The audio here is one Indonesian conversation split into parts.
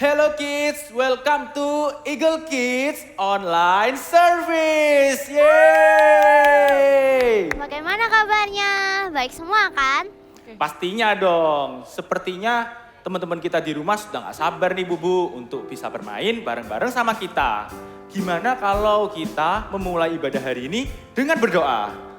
Hello kids, welcome to Eagle Kids Online Service. Yeay! Bagaimana kabarnya? Baik semua kan? Pastinya dong, sepertinya teman-teman kita di rumah sudah gak sabar nih Bubu untuk bisa bermain bareng-bareng sama kita. Gimana kalau kita memulai ibadah hari ini dengan berdoa?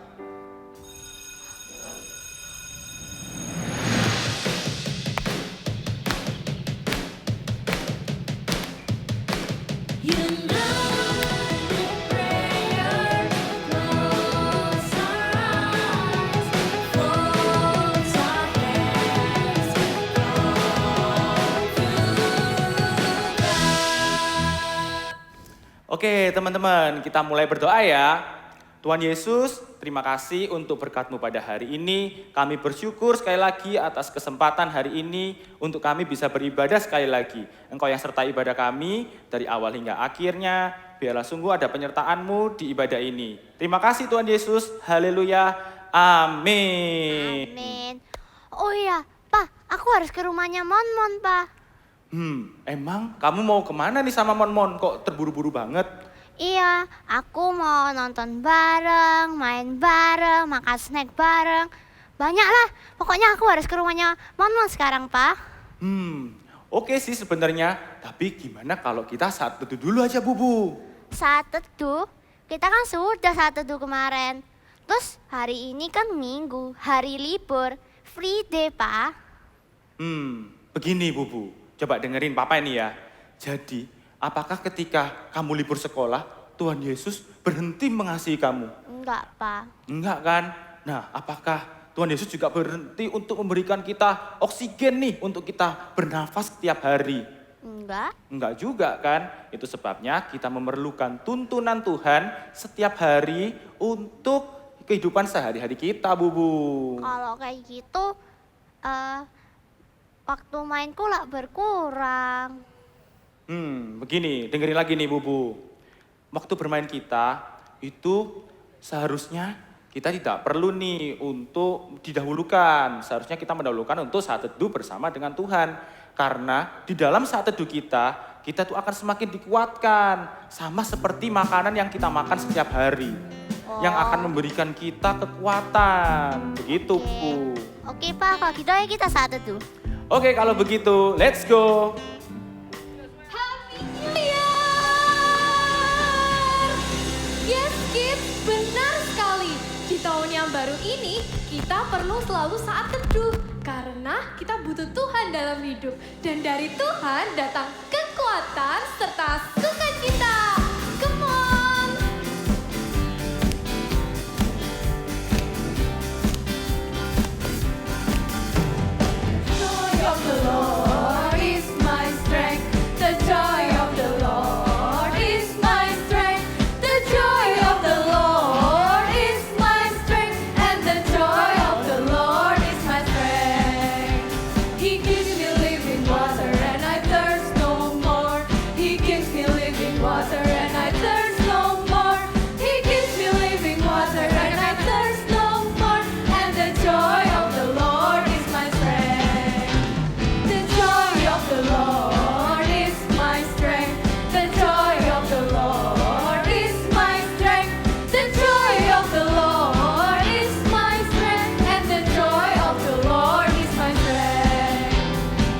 Oke teman-teman, kita mulai berdoa ya. Tuhan Yesus, terima kasih untuk berkat-Mu pada hari ini. Kami bersyukur sekali lagi atas kesempatan hari ini untuk kami bisa beribadah sekali lagi. Engkau yang sertai ibadah kami dari awal hingga akhirnya. Biarlah sungguh ada penyertaan-Mu di ibadah ini. Terima kasih Tuhan Yesus. Haleluya. Amin. Amin. Oh iya, Pak, aku harus ke rumahnya Mon, Pak. Emang kamu mau kemana nih sama Mon? Kok terburu-buru banget? Iya, aku mau nonton bareng, main bareng, makan snack bareng. Banyak lah, pokoknya aku harus ke rumahnya Mon sekarang, Pak. Oke sih sebenarnya, tapi gimana kalau kita saat teduh dulu aja Bubu? Saat teduh, kita kan sudah saat teduh kemarin. Terus hari ini kan minggu, hari libur, free day, Pak. Begini Bubu. Coba dengerin Papa ini ya. Jadi, apakah ketika kamu libur sekolah, Tuhan Yesus berhenti mengasihi kamu? Enggak, Pak. Enggak kan? Nah, apakah Tuhan Yesus juga berhenti untuk memberikan kita oksigen nih untuk kita bernafas setiap hari? Enggak. Enggak juga kan? Itu sebabnya kita memerlukan tuntunan Tuhan setiap hari untuk kehidupan sehari-hari kita, Bubu. Kalau kayak gitu, waktu mainku lah berkurang. Begini, dengerin lagi nih Bubu. Waktu bermain kita itu seharusnya kita tidak perlu nih untuk didahulukan. Seharusnya kita mendahulukan untuk saat teduh bersama dengan Tuhan. Karena di dalam saat teduh kita tuh akan semakin dikuatkan. Sama seperti makanan yang kita makan setiap hari. Yang akan memberikan kita kekuatan. Begitu, Bu. Oke, Pak, kalau gitu ayo kita saat teduh. Oke, kalau begitu, let's go. Happy New Year! Yes, kids, benar sekali. Di tahun yang baru ini, kita perlu selalu saat teduh. Karena kita butuh Tuhan dalam hidup. Dan dari Tuhan datang kekuatan serta sukacita. Come on! Joy of the Lord is my strength. The joy of the Lord is my strength. The joy of the Lord is my strength. And the joy of the Lord is my strength. He gives me living water and I thirst no more. He gives me living water and I thirst no more. He gives me living water and I thirst no more. And the joy of the Lord is my strength. The joy of the Lord is my strength. The joy of the Lord is my strength. The joy of the Lord is my strength. And the joy of the Lord is my strength.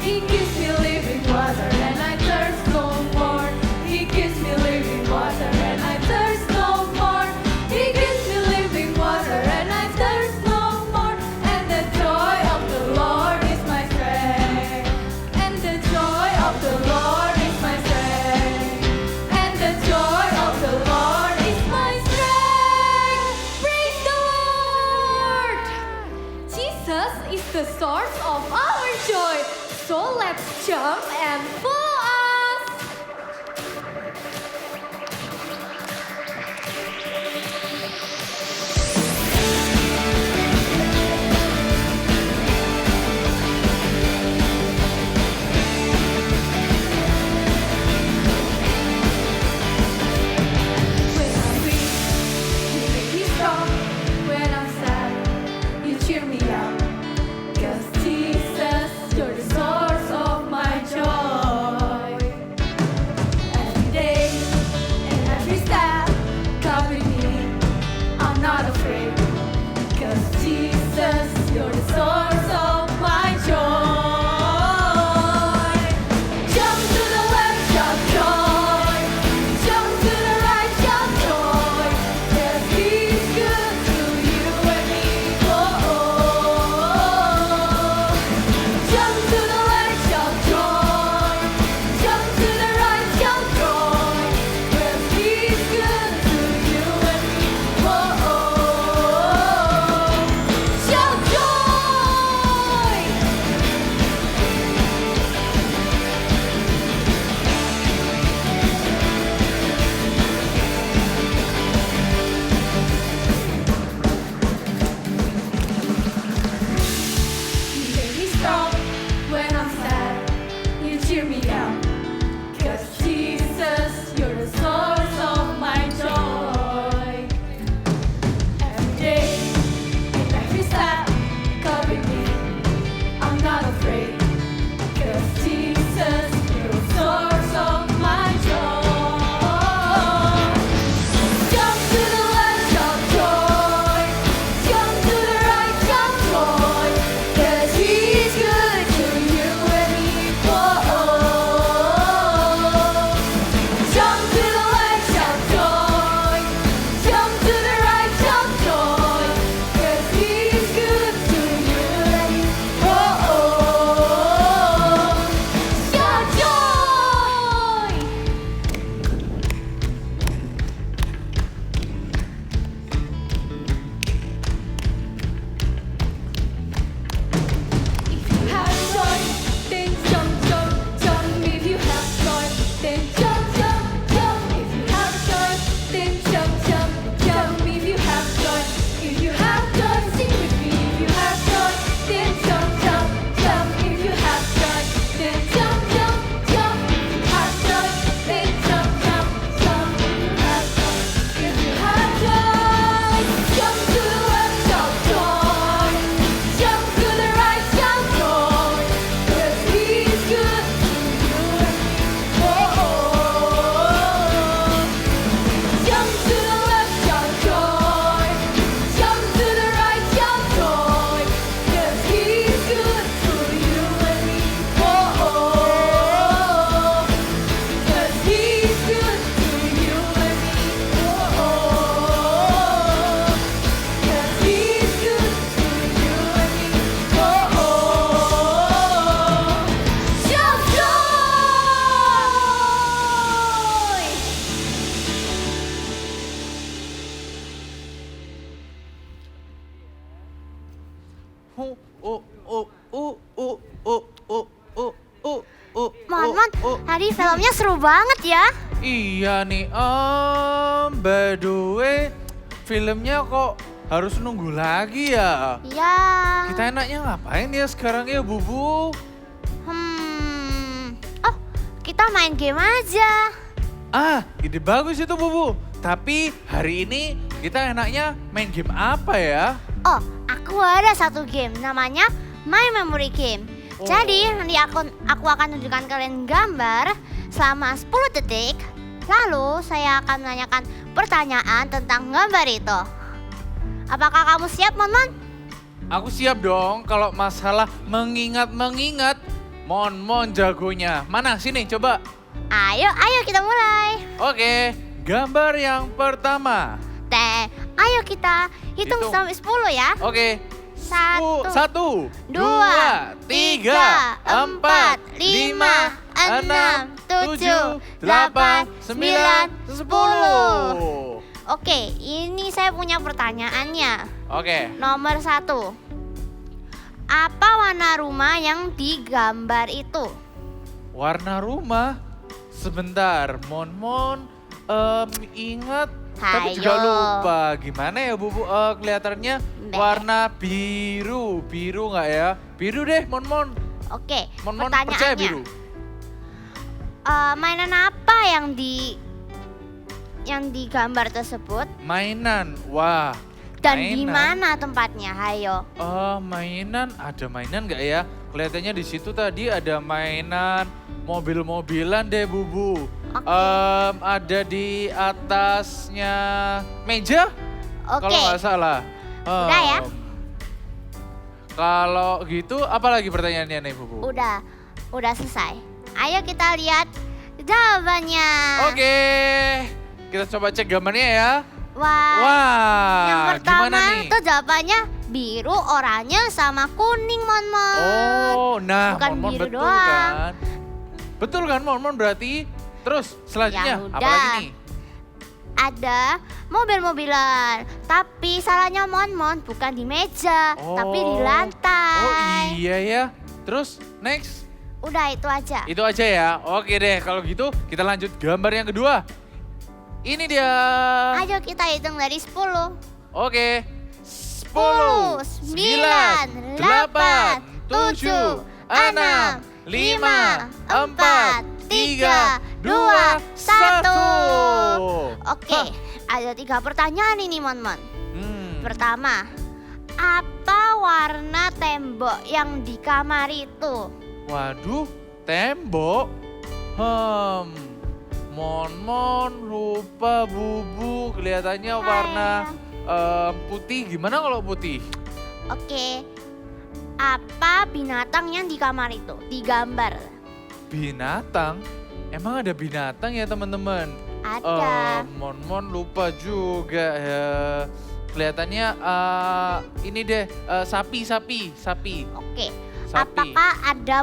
He gives me living water and I thirst no more. He gives me living water and I thirst no more. He gives me living water and I thirst no more. And the joy of the Lord is my strength. And the joy of the Lord is my strength. And the joy of the Lord is my strength. Praise the Lord! Jesus is the source of our joy. So let's jump and follow us. When I'm weak, you make me strong. When I'm sad, you cheer me up. 'Cause Jesus, you're the source of my joy. Mon, tadi filmnya seru banget ya. Iya nih, by the way, filmnya kok harus nunggu lagi ya? Ya. Kita enaknya ngapain ya sekarang ya, Bubu? Oh, kita main game aja. Ide bagus itu, Bubu. Tapi hari ini kita enaknya main game apa ya? Oh, aku ada satu game namanya My Memory Game. Oh. Jadi nanti aku akan tunjukkan kalian gambar selama 10 detik. Lalu saya akan menanyakan pertanyaan tentang gambar itu. Apakah kamu siap, Mon? Aku siap dong kalau masalah mengingat-mengingat. Mon jagonya. Mana? Sini coba. Ayo kita mulai. Oke, gambar yang pertama. Ayo kita hitung Hitung. sampai 10 ya. Oke. 1, 2, 2, 3, 4, 5, 6, 7, 8, 9, 10. Oke, ini saya punya pertanyaannya. Oke. Nomor 1. Apa warna rumah yang digambar itu? Warna rumah. Sebentar, Mon ingat tapi juga Hayo. lupa. Gimana ya, Bubu? Kelihatannya Mbak. warna biru. Biru nggak ya? Biru deh, Mon. Oke, Mon percaya pertanyaannya. biru. Mainan apa yang digambar tersebut? Mainan. Wah. Dan di mainan. mana tempatnya? Hayo. Mainan. Ada mainan nggak ya? Kelihatannya di situ tadi ada mainan mobil-mobilan deh, Bubu. Oke. Ada di atasnya meja. Oke. Kalau nggak salah. Udah ya? Kalau gitu, apa lagi pertanyaannya nih, Bubu? Udah selesai. Ayo kita lihat jawabannya. Oke, kita coba cek gambarnya ya. Wah. Yang Wah, pertama gimana nih? tuh jawabannya biru, oranye, sama kuning, Mon. Oh, nah, Bukan Mon biru betul doang. kan? Betul kan, Mon berarti? Terus selanjutnya Ya apa udah. lagi nih? Ada mobil-mobilan, tapi salahnya Mon bukan di meja, tapi di lantai. Oh iya ya. Terus next. Udah itu aja. Itu aja ya. Oke deh, kalau gitu kita lanjut gambar yang kedua. Ini dia. Ayo kita hitung dari 10. Oke. 10, 9, 8, 7, 6, 5, 4, 3, 2, 1. Oke, ada 3 pertanyaan ini, Mon. Pertama, apa warna tembok yang di kamar itu? Waduh, tembok. Mon lupa, Bubu. Kelihatannya warna putih. Gimana kalau putih? Oke, apa binatang yang di kamar itu? Digambar. Binatang? Emang ada binatang ya, teman-teman? Ada. Mon lupa juga ya. Kelihatannya ini deh, sapi. Oke, Sapi. apakah ada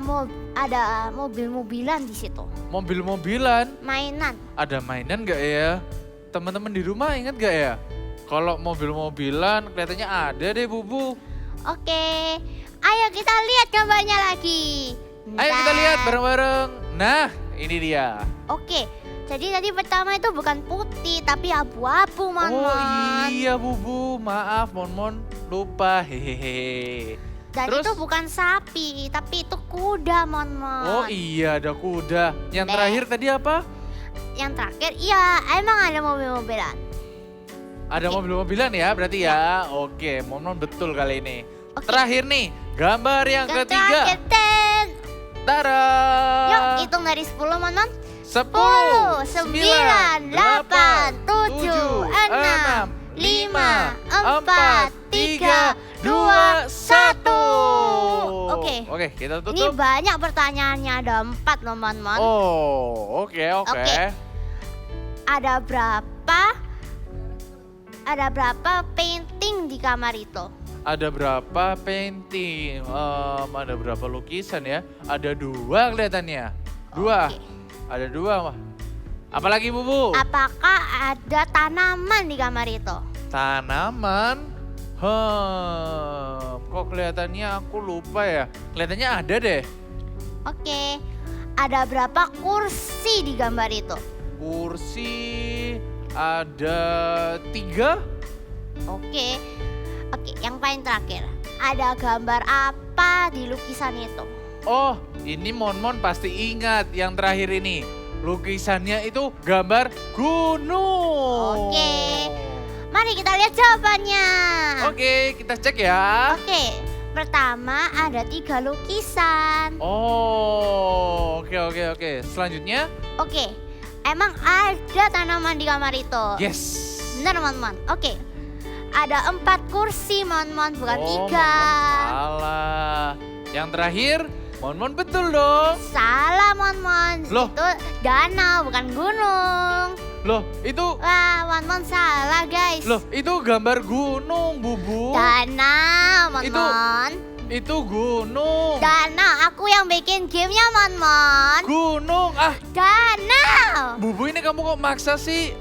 mobil-mobilan di situ? Mobil-mobilan. Mainan. Ada mainan nggak ya? Teman-teman di rumah ingat nggak ya? Kalau mobil-mobilan kelihatannya ada deh, Bubu. Oke, ayo kita lihat gambarnya lagi. Ayo kita Bentar. lihat bareng-bareng. Nah, ini dia. Oke, jadi tadi pertama itu bukan putih tapi abu-abu, Mon. Oh iya, Bubu. Maaf, Mon lupa. Hehehe. Dan Terus? itu bukan sapi, tapi itu kuda, Mon. Oh iya, ada kuda. Yang Deh. terakhir tadi apa? Yang terakhir, iya, emang ada mobil-mobilan. Ada Oke. mobil-mobilan ya berarti ya. Oke, Mon betul kali ini. Oke. Terakhir nih, gambar yang Yang ketiga. terakhir, Ten. Tara. Yuk, hitung dari 10, Mon. 10, 9, 8, 7, 6, 5, 4, 3, 2, 1. Oke, kita Ini tutup. banyak pertanyaannya, ada 4 loh, Mon. Oh, oke. Oke. Ada berapa painting di kamar itu? Ada berapa painting? Ada berapa lukisan ya? Ada 2 kelihatannya. 2. Oke. Ada 2. Apalagi, Bubu? Apakah ada tanaman di kamar itu? Tanaman? Kok kelihatannya aku lupa ya? Kelihatannya ada deh. Oke, ada berapa kursi di gambar itu? Kursi ada 3. Oke, oke, yang paling terakhir. Ada gambar apa di lukisan itu? Oh, ini Monmon pasti ingat yang terakhir ini. Lukisannya itu gambar gunung. Oke. Mari kita lihat jawabannya. Oke, kita cek ya. Oke, pertama ada 3 lukisan. Oh, oke. Selanjutnya, Oke, emang ada tanaman di kamar itu? yes. Benar, Mon. Oke, ada 4 kursi, Mon, bukan 3. Monmon salah. Yang terakhir, Monmon betul dong. Salah, Mon. Loh? Itu danau, bukan gunung. Loh, itu Wah, Mon salah, guys. Loh, itu gambar gunung, Bubu. Danau, Itu- Mon. Itu gunung. Danau, aku yang bikin gamenya, Mon. Gunung. Ah, Danau. Bubu ini kamu kok maksa sih?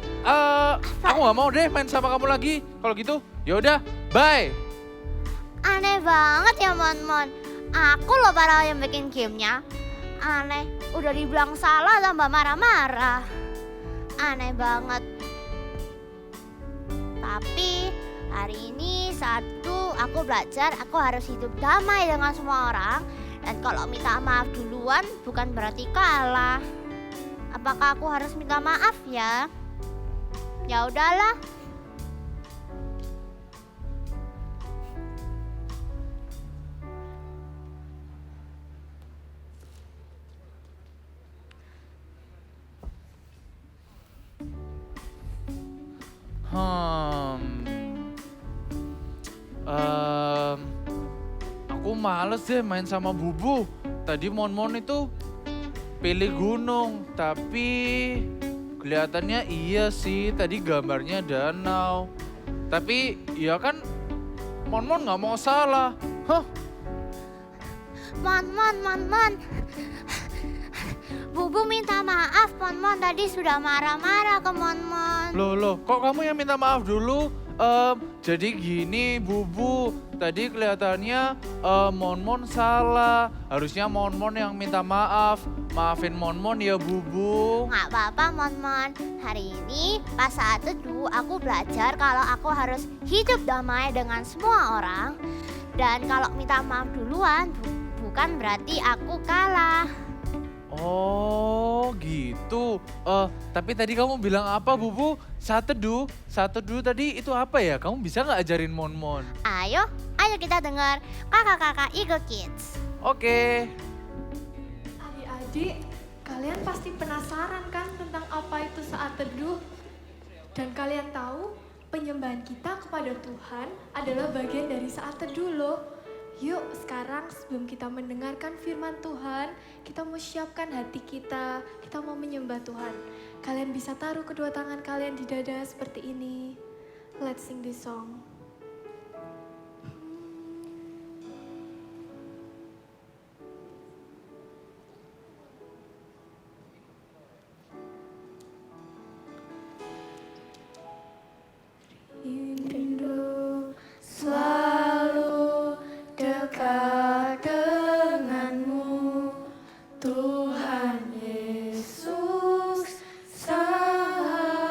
Aku nggak mau deh main sama kamu lagi. Kalau gitu, yaudah, bye. Aneh banget ya, Mon. Aku loh para yang bikin gamenya. Aneh, udah dibilang salah tambah marah-marah. Aneh banget. Tapi hari ini aku belajar aku harus hidup damai dengan semua orang. Dan kalau minta maaf duluan bukan berarti kalah. Apakah aku harus minta maaf ya? Ya udahlah. Aku males deh main sama Bubu. Tadi Monmon itu pilih gunung, tapi kelihatannya iya sih tadi gambarnya danau. Tapi ya kan Monmon nggak mau salah. Hah? Mon. Bubu minta maaf, Mon. Tadi sudah marah-marah ke Mon. Loh, kok kamu yang minta maaf dulu? Jadi gini Bubu, tadi kelihatannya Monmon salah. Harusnya Monmon yang minta maaf. Maafin Monmon ya Bubu. Nggak apa-apa, Mon. Hari ini pas saat teduh aku belajar kalau aku harus hidup damai dengan semua orang. Dan kalau minta maaf duluan bukan berarti aku kalah. Oh gitu. Tapi tadi kamu bilang apa Bubu? Saat teduh tadi itu apa ya? Kamu bisa nggak ajarin Monmon? Ayo kita dengar kakak-kakak Eagle Kids. Oke. Adik-adik, kalian pasti penasaran kan tentang apa itu saat teduh? Dan kalian tahu, penyembahan kita kepada Tuhan adalah bagian dari saat teduh loh. Yuk sekarang sebelum kita mendengarkan firman Tuhan, kita mau siapkan hati kita mau menyembah Tuhan. Kalian bisa taruh kedua tangan kalian di dada seperti ini. Let's sing this song. Rindu selalu dekat denganmu, Tuhan Yesus sahabatku.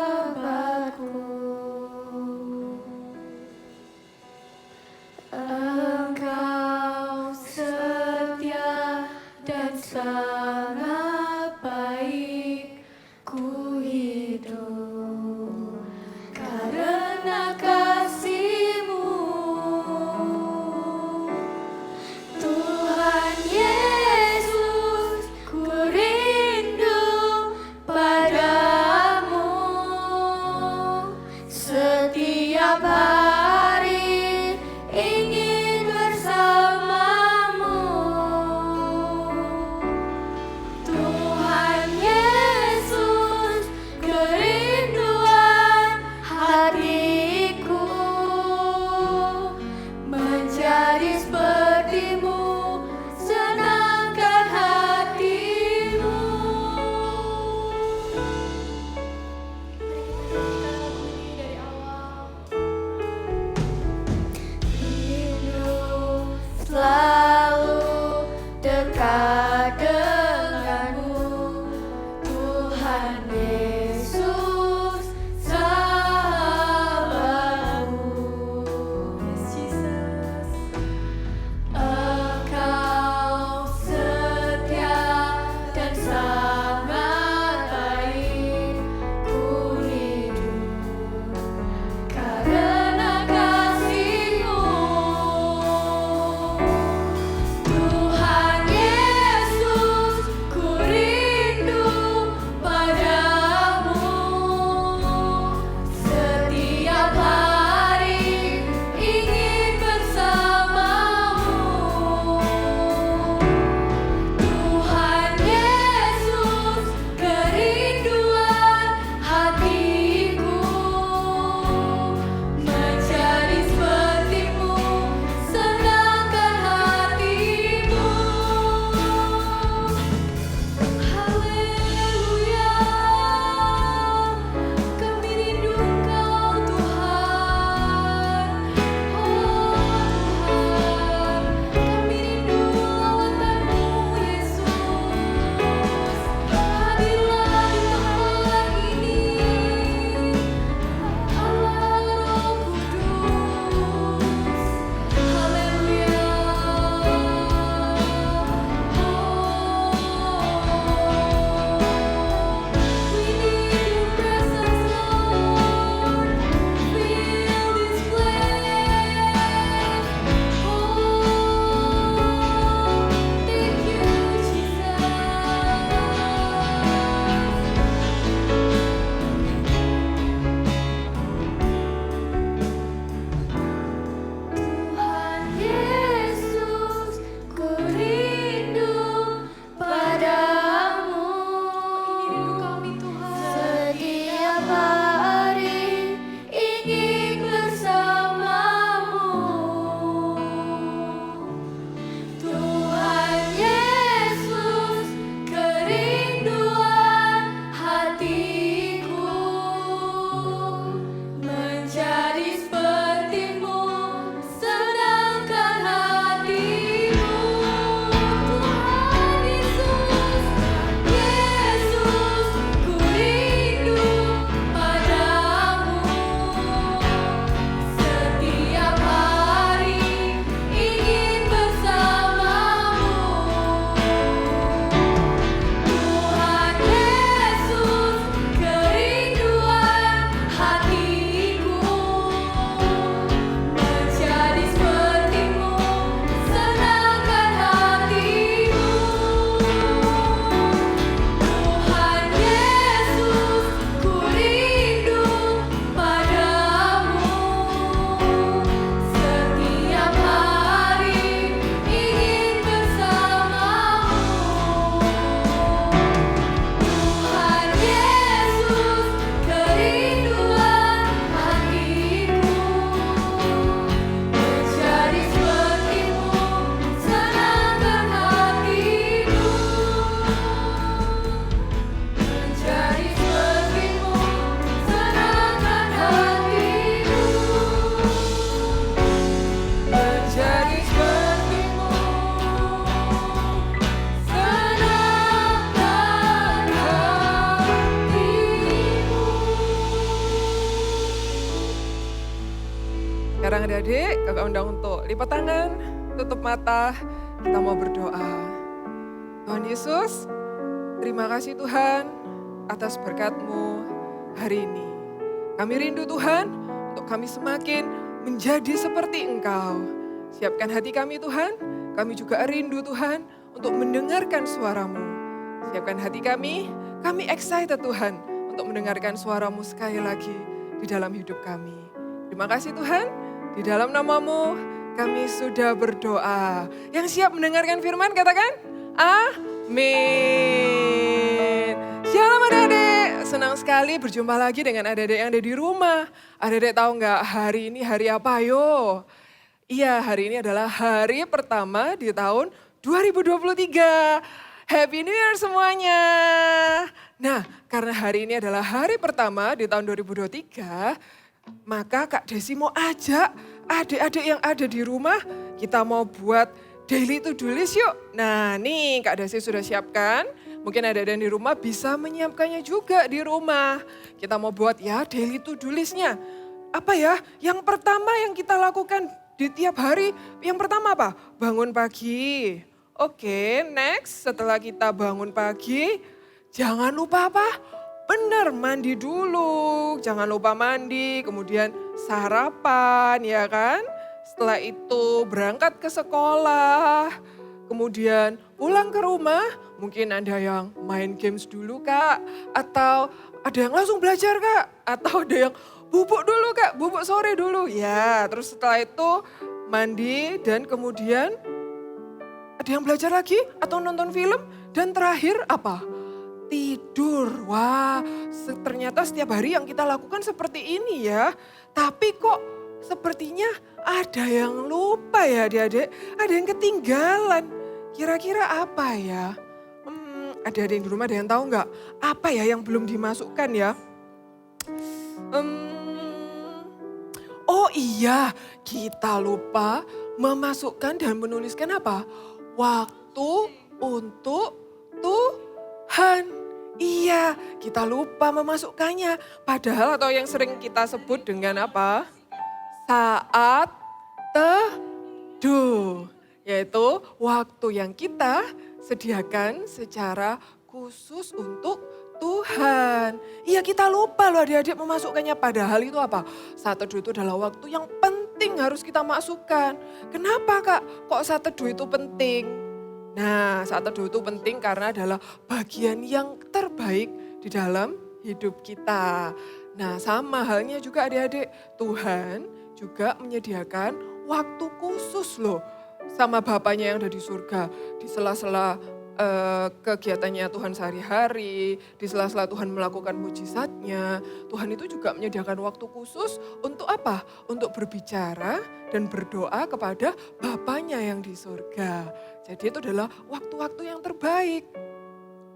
sekarang adik-adik kakak undang untuk lipat tangan, tutup mata, kita mau berdoa. Tuhan Yesus, terima kasih Tuhan atas berkat-Mu hari ini. Kami rindu Tuhan untuk kami semakin menjadi seperti Engkau. Siapkan hati kami Tuhan, kami juga rindu Tuhan untuk mendengarkan suara-Mu. Siapkan hati kami excited Tuhan untuk mendengarkan suara-Mu sekali lagi di dalam hidup kami. Terima kasih Tuhan, di dalam nama-Mu kami sudah berdoa. Yang siap mendengarkan firman katakan, amin. Shalom adik-adik, senang sekali berjumpa lagi dengan adik-adik yang ada di rumah. Adik-adik tahu nggak hari ini hari apa yo? Iya, hari ini adalah hari pertama di tahun 2023. Happy New Year semuanya. Nah, karena hari ini adalah hari pertama di tahun 2023, maka Kak Desi mau ajak adik-adik yang ada di rumah, kita mau buat daily to-do list yuk. Nah nih Kak Desi sudah siapkan, mungkin adik-adik yang di rumah bisa menyiapkannya juga di rumah. Kita mau buat ya daily to-do listnya. Apa ya, yang pertama yang kita lakukan di tiap hari, yang pertama apa? Bangun pagi. Oke, next setelah kita bangun pagi, jangan lupa apa? Benar, mandi dulu. Jangan lupa mandi, kemudian sarapan ya kan. Setelah itu berangkat ke sekolah, kemudian pulang ke rumah. Mungkin ada yang main games dulu Kak, atau ada yang langsung belajar Kak, atau ada yang bubuk dulu Kak, bubuk sore dulu. Ya, terus setelah itu mandi dan kemudian ada yang belajar lagi atau nonton film. Dan terakhir apa? Tidur. Wah, ternyata setiap hari yang kita lakukan seperti ini ya. Tapi kok sepertinya ada yang lupa ya adik-adik. Ada yang ketinggalan. Kira-kira apa ya? Ada yang di rumah ada yang tahu nggak? Apa ya yang belum dimasukkan ya? Oh iya, kita lupa memasukkan dan menuliskan apa? Waktu untuk Tuhan. Iya, kita lupa memasukkannya. Padahal atau yang sering kita sebut dengan apa? Saat teduh. Yaitu waktu yang kita sediakan secara khusus untuk Tuhan. Iya kita lupa loh adik-adik memasukkannya. Padahal itu apa? Saat teduh itu adalah waktu yang penting harus kita masukkan. Kenapa Kak? Kok saat teduh itu penting? Nah saat teduh itu penting karena adalah bagian yang terbaik di dalam hidup kita. Nah sama halnya juga adik-adik. Tuhan juga menyediakan waktu khusus loh sama Bapaknya yang ada di surga. Di sela-sela kegiatannya Tuhan sehari-hari, di sela-sela Tuhan melakukan mujizatnya, Tuhan itu juga menyediakan waktu khusus untuk apa? Untuk berbicara dan berdoa kepada Bapaknya yang di surga. Jadi itu adalah waktu-waktu yang terbaik.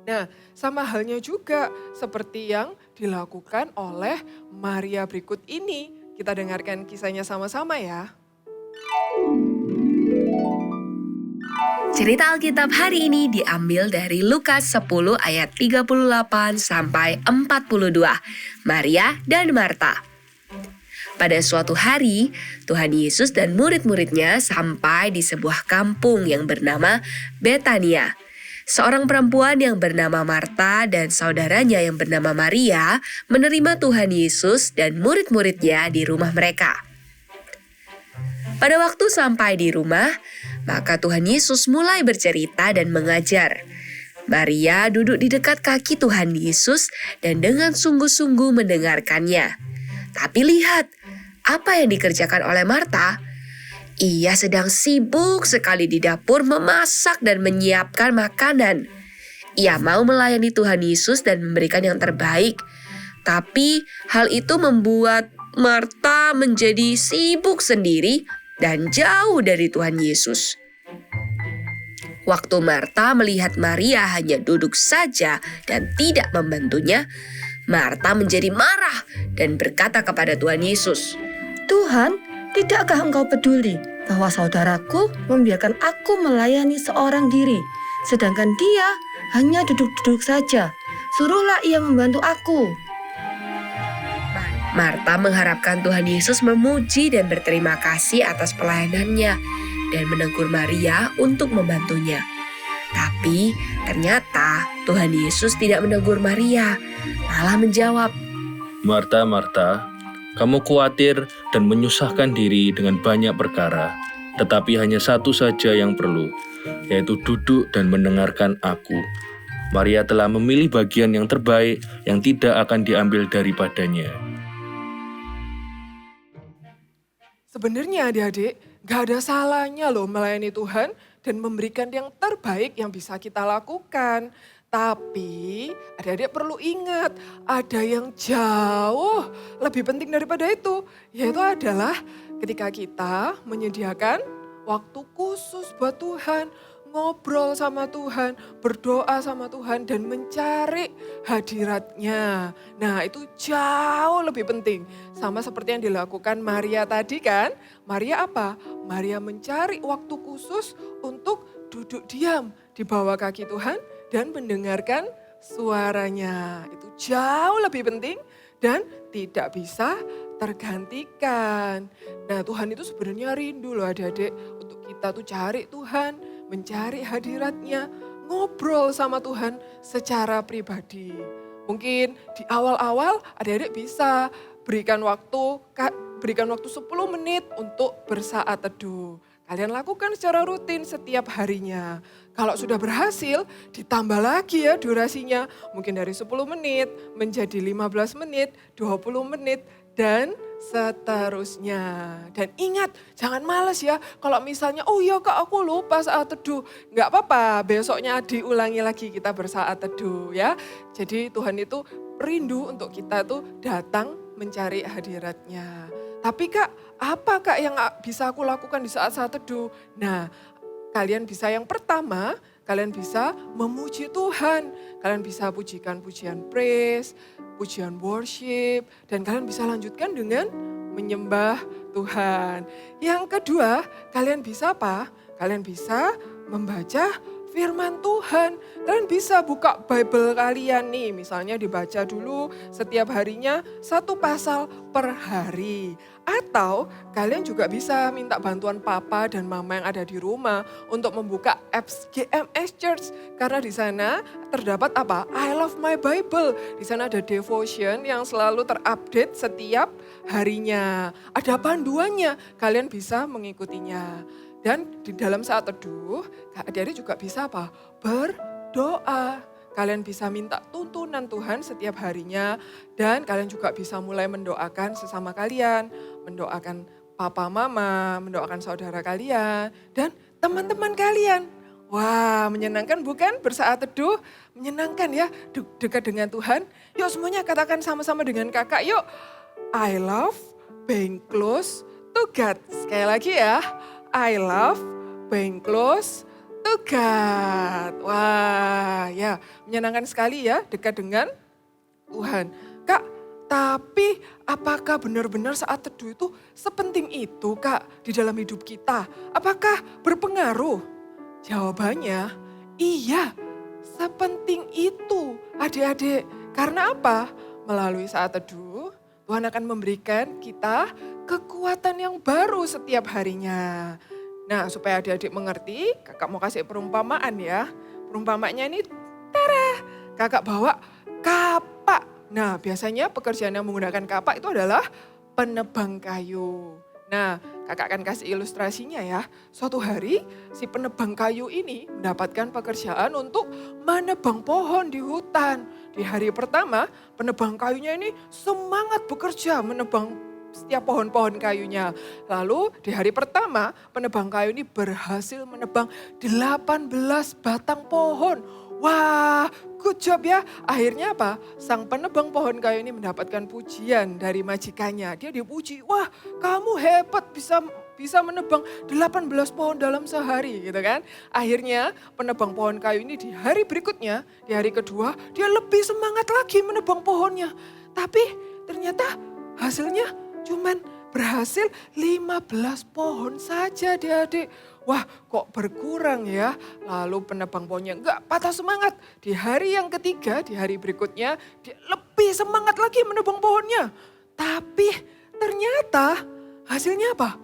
Nah, sama halnya juga seperti yang dilakukan oleh Maria berikut ini. Kita dengarkan kisahnya sama-sama ya. Cerita Alkitab hari ini diambil dari Lukas 10 ayat 38 sampai 42, Maria dan Marta. Pada suatu hari, Tuhan Yesus dan murid-muridnya sampai di sebuah kampung yang bernama Betania. Seorang perempuan yang bernama Marta dan saudaranya yang bernama Maria menerima Tuhan Yesus dan murid-muridnya di rumah mereka. Pada waktu sampai di rumah, maka Tuhan Yesus mulai bercerita dan mengajar. Maria duduk di dekat kaki Tuhan Yesus dan dengan sungguh-sungguh mendengarkannya. Tapi lihat, apa yang dikerjakan oleh Marta? Ia sedang sibuk sekali di dapur memasak dan menyiapkan makanan. Ia mau melayani Tuhan Yesus dan memberikan yang terbaik. Tapi hal itu membuat Marta menjadi sibuk sendiri dan jauh dari Tuhan Yesus. Waktu Marta melihat Maria hanya duduk saja dan tidak membantunya, Marta menjadi marah dan berkata kepada Tuhan Yesus, Tuhan, tidakkah engkau peduli bahwa saudaraku membiarkan aku melayani seorang diri, sedangkan dia hanya duduk-duduk saja. Suruhlah ia membantu aku. Marta mengharapkan Tuhan Yesus memuji dan berterima kasih atas pelayanannya dan menegur Maria untuk membantunya. Tapi ternyata Tuhan Yesus tidak menegur Maria, malah menjawab, Marta, Marta, kamu khawatir dan menyusahkan diri dengan banyak perkara, tetapi hanya satu saja yang perlu, yaitu duduk dan mendengarkan aku. Maria telah memilih bagian yang terbaik yang tidak akan diambil daripadanya. Sebenarnya adik-adik, gak ada salahnya loh melayani Tuhan dan memberikan yang terbaik yang bisa kita lakukan. Tapi adik-adik perlu ingat, ada yang jauh lebih penting daripada itu. Yaitu adalah ketika kita menyediakan waktu khusus buat Tuhan, ngobrol sama Tuhan, berdoa sama Tuhan, dan mencari hadiratnya. Nah itu jauh lebih penting. Sama seperti yang dilakukan Maria tadi kan. Maria apa? Maria mencari waktu khusus untuk duduk diam di bawah kaki Tuhan dan mendengarkan suaranya. Itu jauh lebih penting dan tidak bisa tergantikan. Nah Tuhan itu sebenarnya rindu loh adik-adik untuk kita tuh cari Tuhan, mencari hadiratnya, ngobrol sama Tuhan secara pribadi. Mungkin di awal-awal adik-adik bisa berikan waktu 10 menit untuk bersaat teduh. Kalian lakukan secara rutin setiap harinya. Kalau sudah berhasil, ditambah lagi ya durasinya. Mungkin dari 10 menit menjadi 15 menit, 20 menit, dan seterusnya. Dan ingat, jangan males ya. Kalau misalnya, oh iya kak aku lupa saat teduh. Enggak apa-apa, besoknya diulangi lagi kita bersaat teduh ya. Jadi Tuhan itu rindu untuk kita tuh datang mencari hadiratnya. Tapi kak, apa kak yang bisa aku lakukan di saat-saat teduh? Nah, kalian bisa yang pertama, kalian bisa memuji Tuhan. Kalian bisa pujikan pujian praise, pujian worship, dan kalian bisa lanjutkan dengan menyembah Tuhan. Yang kedua, kalian bisa apa? Kalian bisa membaca firman Tuhan. Kalian bisa buka Bible kalian nih, misalnya dibaca dulu setiap harinya 1 pasal per hari. Atau kalian juga bisa minta bantuan papa dan mama yang ada di rumah untuk membuka apps GMS Church. Karena di sana terdapat apa? I Love My Bible. Di sana ada devotion yang selalu terupdate setiap harinya. Ada panduannya, kalian bisa mengikutinya. Dan di dalam saat teduh, adik-adik juga bisa apa? Berdoa. Kalian bisa minta tuntunan Tuhan setiap harinya. Dan kalian juga bisa mulai mendoakan sesama kalian. Mendoakan papa mama, mendoakan saudara kalian. Dan teman-teman kalian. Wah menyenangkan bukan bersaat teduh? Menyenangkan ya dekat dengan Tuhan. Yuk semuanya katakan sama-sama dengan kakak yuk. I love being close to God. Sekali lagi ya. I love being close to God. Wah ya menyenangkan sekali ya dekat dengan Tuhan. Kak, tapi apakah benar-benar saat teduh itu sepenting itu kak di dalam hidup kita? Apakah berpengaruh? Jawabannya iya, sepenting itu adik-adik. Karena apa? Melalui saat teduh Tuhan akan memberikan kita kekuatan yang baru setiap harinya. Nah supaya adik-adik mengerti, kakak mau kasih perumpamaan ya. Perumpamaannya ini, tara, kakak bawa kapak. Nah biasanya pekerjaan yang menggunakan kapak itu adalah penebang kayu. Nah kakak akan kasih ilustrasinya ya. Suatu hari si penebang kayu ini mendapatkan pekerjaan untuk menebang pohon di hutan. Di hari pertama penebang kayunya ini semangat bekerja menebang setiap pohon-pohon kayunya. Lalu di hari pertama penebang kayu ini berhasil menebang 18 batang pohon. Wah, good job ya. Akhirnya apa? Sang penebang pohon kayu ini mendapatkan pujian dari majikannya. Dia dipuji, wah kamu hebat bisa menebang 18 pohon dalam sehari gitu kan. Akhirnya penebang pohon kayu ini di hari berikutnya, di hari kedua dia lebih semangat lagi menebang pohonnya. Tapi ternyata hasilnya cuman berhasil 15 pohon saja adik-adik. Wah kok berkurang ya. Lalu penebang pohonnya enggak patah semangat. Di hari yang ketiga, di hari berikutnya dia lebih semangat lagi menebang pohonnya. Tapi ternyata hasilnya apa?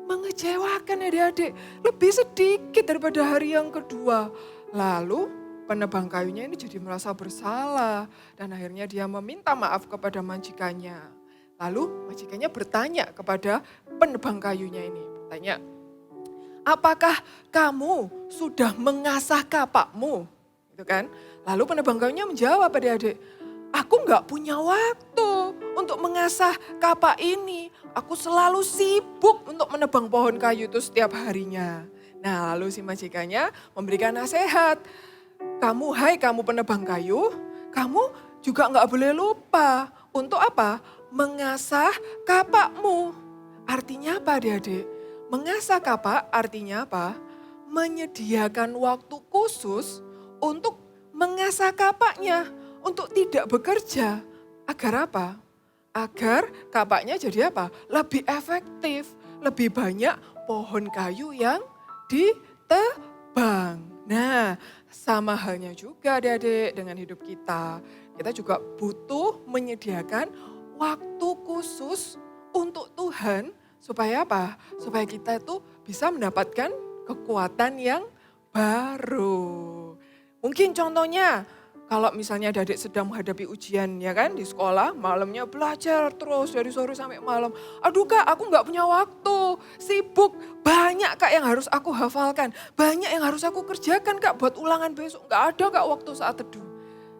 Mengecewakan adik-adik. Lebih sedikit daripada hari yang kedua. Lalu penebang kayunya ini jadi merasa bersalah. Dan akhirnya dia meminta maaf kepada majikannya. Lalu majikannya bertanya kepada penebang kayunya ini. Bertanya, apakah kamu sudah mengasah kapakmu? Gitu kan? Lalu penebang kayunya menjawab adik-adik, aku nggak punya waktu untuk mengasah kapak ini. Aku selalu sibuk untuk menebang pohon kayu itu setiap harinya. Nah lalu si majikannya memberikan nasihat. Kamu penebang kayu, kamu juga nggak boleh lupa. Untuk apa? Mengasah kapakmu. Artinya apa adik-adik? Mengasah kapak artinya apa? Menyediakan waktu khusus untuk mengasah kapaknya. Untuk tidak bekerja. Agar apa? Agar kapaknya jadi apa? Lebih efektif. Lebih banyak pohon kayu yang ditebang. Nah, sama halnya juga adik-adik dengan hidup kita. Kita juga butuh menyediakan waktu khusus untuk Tuhan. Supaya apa? Supaya kita itu bisa mendapatkan kekuatan yang baru. Mungkin contohnya, kalau misalnya adik-adik sedang menghadapi ujian ya kan di sekolah, malamnya belajar terus dari sore sampai malam. Aduh kak, aku nggak punya waktu, sibuk, banyak kak yang harus aku hafalkan, banyak yang harus aku kerjakan kak buat ulangan besok. Nggak ada kak waktu saat teduh.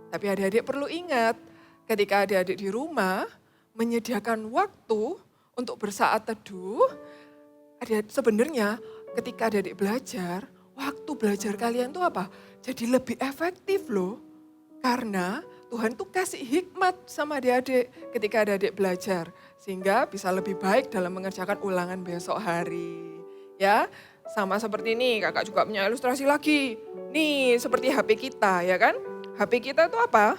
Tapi adik-adik perlu ingat, ketika adik-adik di rumah menyediakan waktu untuk bersaat teduh, adik-adik sebenarnya ketika adik-adik belajar, waktu belajar kalian tuh apa? Jadi lebih efektif loh. Karena Tuhan tuh kasih hikmat sama adik-adik ketika adik-adik belajar. Sehingga bisa lebih baik dalam mengerjakan ulangan besok hari. Ya, sama seperti ini kakak juga punya ilustrasi lagi. Nih seperti HP kita ya kan. HP kita itu apa?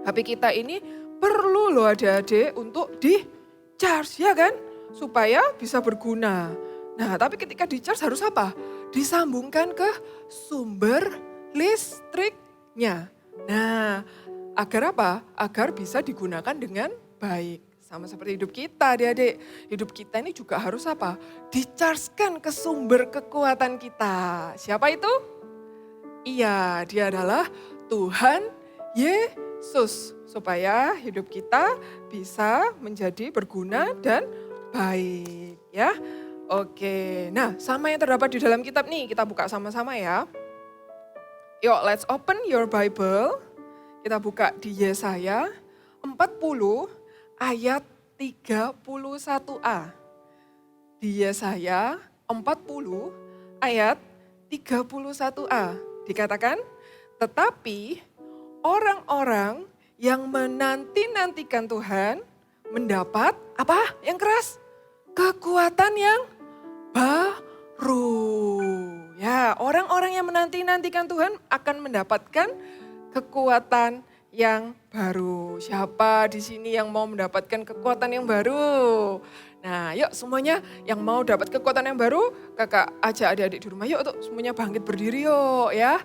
HP kita ini perlu loh adik-adik untuk di-charge ya kan. Supaya bisa berguna. Nah tapi ketika di-charge harus apa? Disambungkan ke sumber listriknya. Nah, agar apa? Agar bisa digunakan dengan baik. Sama seperti hidup kita adik-adik. Hidup kita ini juga harus apa? Di-charge-kan ke sumber kekuatan kita. Siapa itu? Iya, dia adalah Tuhan Yesus. Supaya hidup kita bisa menjadi berguna dan baik. Ya, oke. Nah, sama yang terdapat di dalam kitab nih. Kita buka sama-sama ya. Yuk, let's open your Bible. Kita buka di Yesaya 40 ayat 31a. Di Yesaya 40 ayat 31a. Dikatakan, tetapi orang-orang yang menanti-nantikan Tuhan mendapat apa? Yang keras? Kekuatan yang baru. Ya, orang-orang yang menanti-nantikan Tuhan akan mendapatkan kekuatan yang baru. Siapa di sini yang mau mendapatkan kekuatan yang baru? Nah, yuk semuanya yang mau dapat kekuatan yang baru, kakak ajak adik-adik di rumah, yuk tuh semuanya bangkit berdiri yuk ya.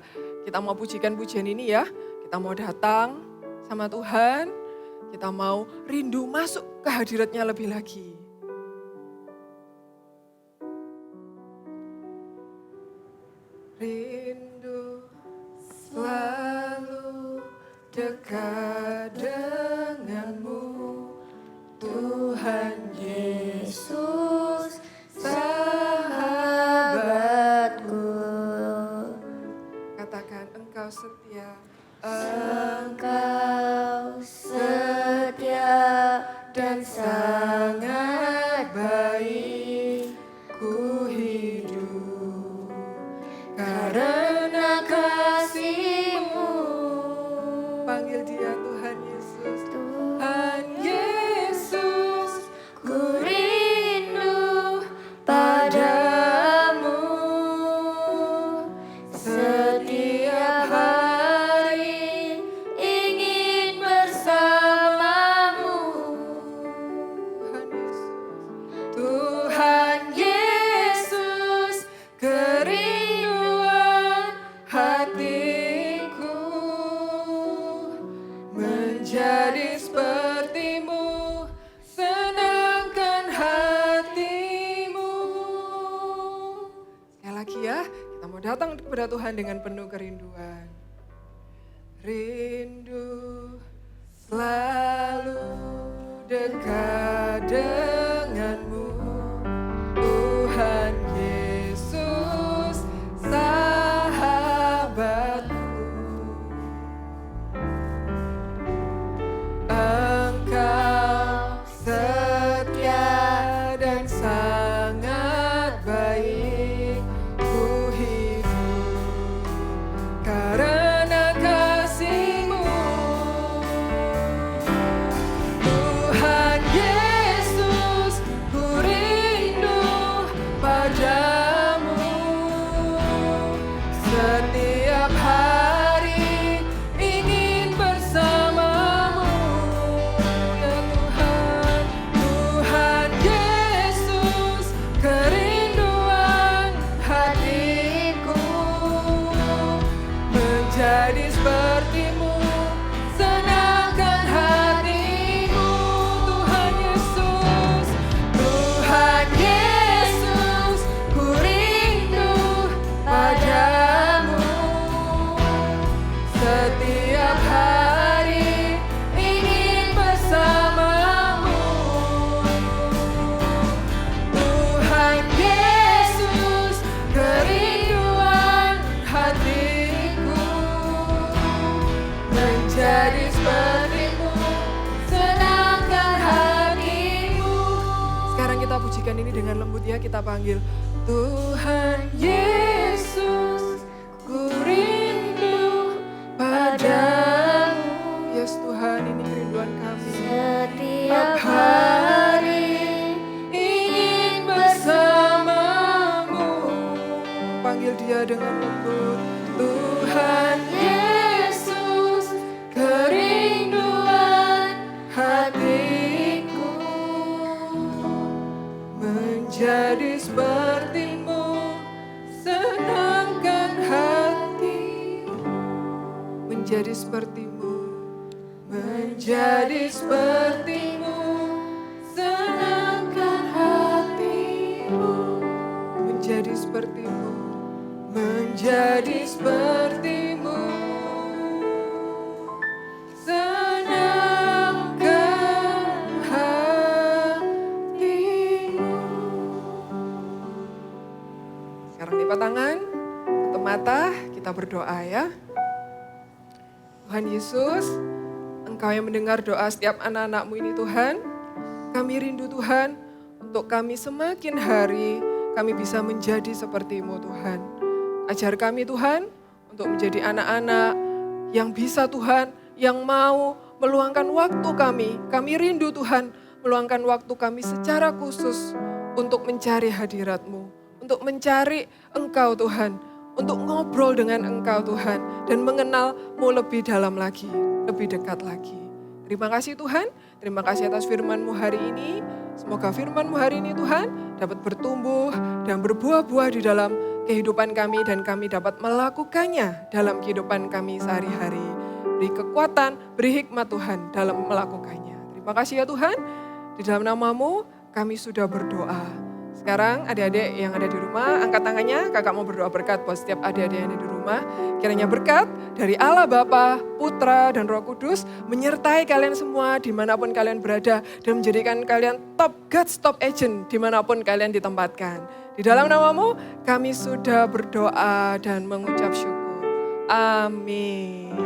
Kita mau pujikan pujian ini ya. Kita mau datang sama Tuhan, kita mau rindu masuk ke hadiratnya lebih lagi. Rindu selalu dekat denganmu, Tuhan Yesus, sahabatku. Katakan, Engkau setia. Engkau setia dan sangat baik. Ku hidup karena kasih-Mu. Panggil dia Tuhan Yesus. Tuhan Yesus, ku rindu padamu setiap hari. datang kepada Tuhan dengan penuh kerinduan. Rindu selalu dekat denganmu, Tuhan Yesus sahabatku. Engkau setia dan sangat baik, ku hidup karena kasih-Mu. Tuhan Yesus, ku rindu padamu. Setiap hari ingin bersamamu, ya Tuhan. Tuhan Yesus, kerinduan hatiku menjadi seperti-Mu, senangkan hatimu. Tuhan Yesus, Tuhan Yesus, ku rindu padamu. Setiap hari ingin bersamamu. Tuhan Yesus, kerinduan hatiku menjadi seperti-Mu, senangkan hatimu. Sekarang kita pujikan ini dengan lembut ya, kita panggil Tuhan Yesus, ku rindu padamu. Yes Tuhan, ini kerinduan kami. Setiap hari ingin bersamamu. Panggil Dia dengan lembut. Tuhan Yesus, kerinduan hatiku menjadi seperti-Mu, senangkan hatimu. Menjadi seperti-Mu, menjadi seperti-Mu, senangkan hatimu. Menjadi seperti-Mu, menjadi seperti-Mu, senangkan hatimu. Sekarang lipat tangan, tutup mata, kita berdoa ya. Tuhan Yesus, Engkau yang mendengar doa setiap anak-anak-Mu ini Tuhan. Kami rindu Tuhan, untuk kami semakin hari kami bisa menjadi seperti-Mu Tuhan. Ajar kami Tuhan, untuk menjadi anak-anak yang bisa Tuhan, yang mau meluangkan waktu kami. Kami rindu Tuhan, meluangkan waktu kami secara khusus untuk mencari hadirat-Mu, untuk mencari Engkau Tuhan, untuk ngobrol dengan Engkau Tuhan, dan mengenal-Mu lebih dalam lagi, lebih dekat lagi. Terima kasih Tuhan, terima kasih atas firman-Mu hari ini. Semoga firman-Mu hari ini Tuhan dapat bertumbuh dan berbuah-buah di dalam kehidupan kami, dan kami dapat melakukannya dalam kehidupan kami sehari-hari. Beri kekuatan, beri hikmat Tuhan dalam melakukannya. Terima kasih ya Tuhan, di dalam nama-Mu kami sudah berdoa. Sekarang adik-adik yang ada di rumah, angkat tangannya, kakak mau berdoa berkat buat setiap adik-adik yang ada di rumah. Kiranya berkat dari Allah Bapa, Putra, dan Roh Kudus menyertai kalian semua dimanapun kalian berada, dan menjadikan kalian top God's top agent dimanapun kalian ditempatkan. Di dalam nama-Mu kami sudah berdoa dan mengucap syukur. Amin.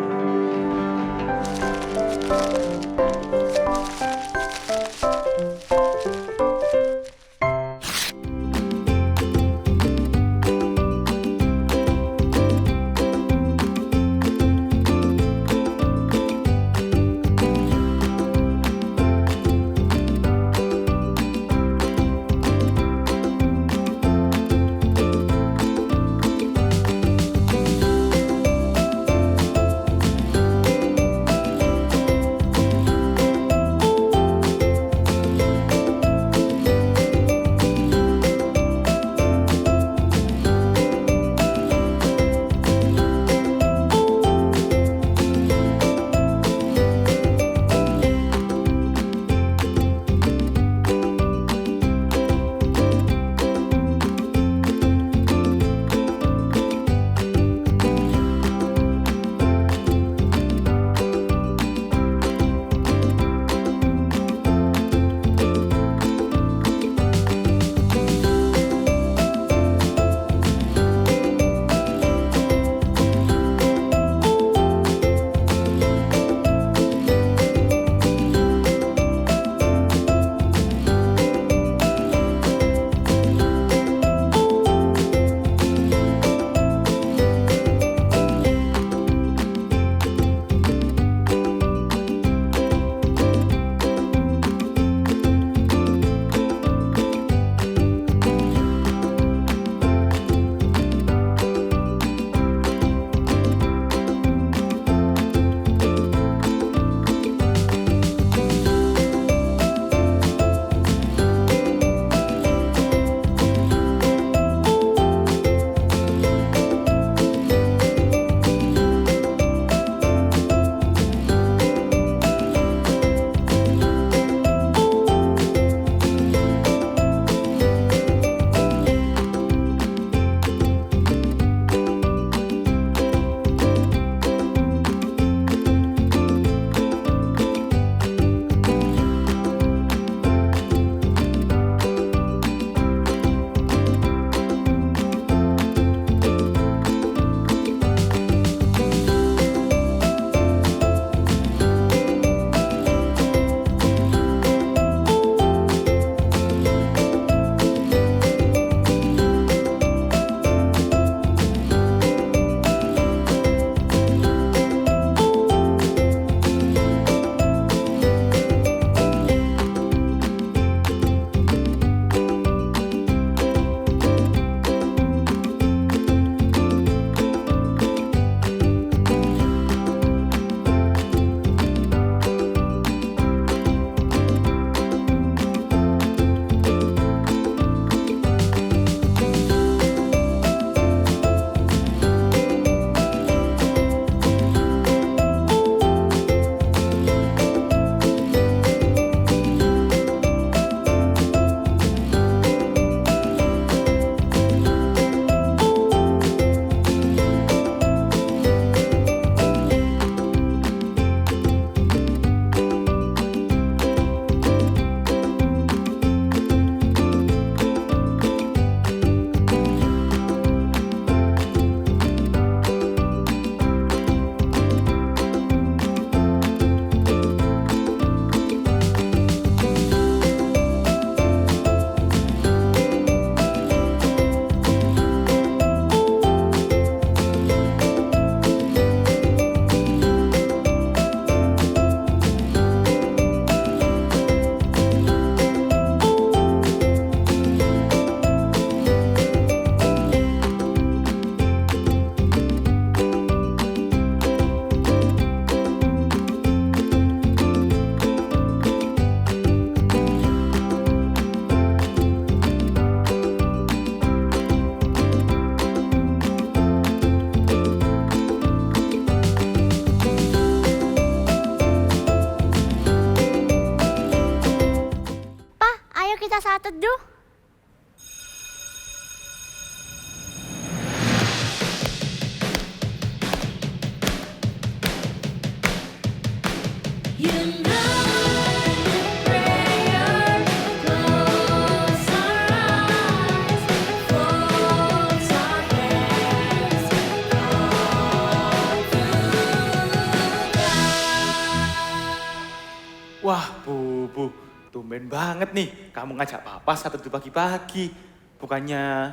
banget nih kamu ngajak papa saat teduh pagi-pagi. Bukannya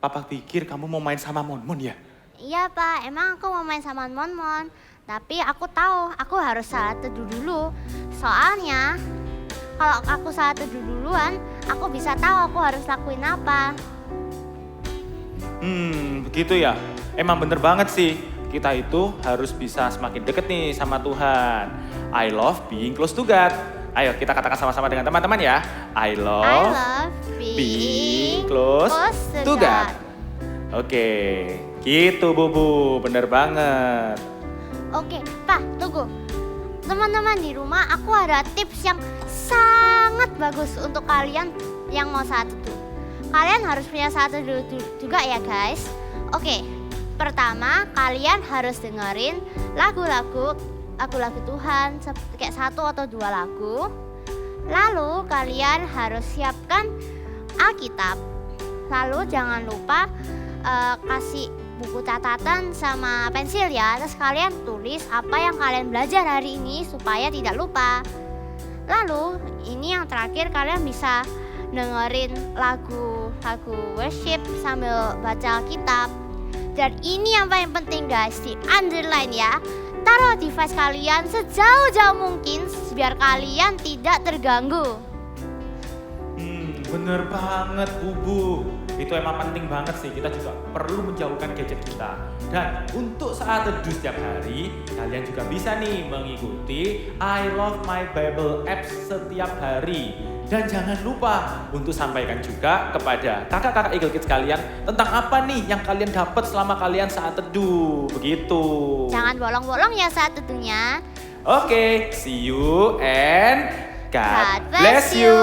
papa pikir kamu mau main sama Monmon ya? Iya Pak, emang aku mau main sama Monmon. Tapi aku tahu aku harus saat teduh dulu. Soalnya kalau aku saat teduh duluan, aku bisa tahu aku harus lakuin apa. Begitu ya. Emang bener banget sih. Kita itu harus bisa semakin deket nih sama Tuhan. I love being close to God. Ayo kita katakan sama-sama dengan teman-teman ya. I I love love being close to God. Oke, gitu Bubu, bener banget. Oke, Pak, tunggu. Teman-teman di rumah, aku ada tips yang sangat bagus untuk kalian yang mau saat teduh. Kalian harus punya saat teduh juga ya guys. Oke, pertama kalian harus dengerin lagu-lagu Tuhan kayak 1 atau 2 lagu. Lalu kalian harus siapkan Alkitab. Lalu jangan lupa kasih buku catatan sama pensil ya. Terus kalian tulis apa yang kalian belajar hari ini supaya tidak lupa. Lalu ini yang terakhir, kalian bisa dengerin lagu worship sambil baca Alkitab. Dan ini yang paling penting guys, di underline ya. Taruh device kalian sejauh-jauh mungkin biar kalian tidak terganggu. Bener banget Bubu. Itu emang penting banget sih, kita juga perlu menjauhkan gadget kita. Dan untuk saat teduh setiap hari, kalian juga bisa nih mengikuti I Love My Bible apps setiap hari. Dan jangan lupa untuk sampaikan juga kepada kakak-kakak Eagle Kids kalian tentang apa nih yang kalian dapat selama kalian saat teduh. Begitu. Jangan bolong-bolong ya saat teduhnya. Oke, see you and God God bless bless you.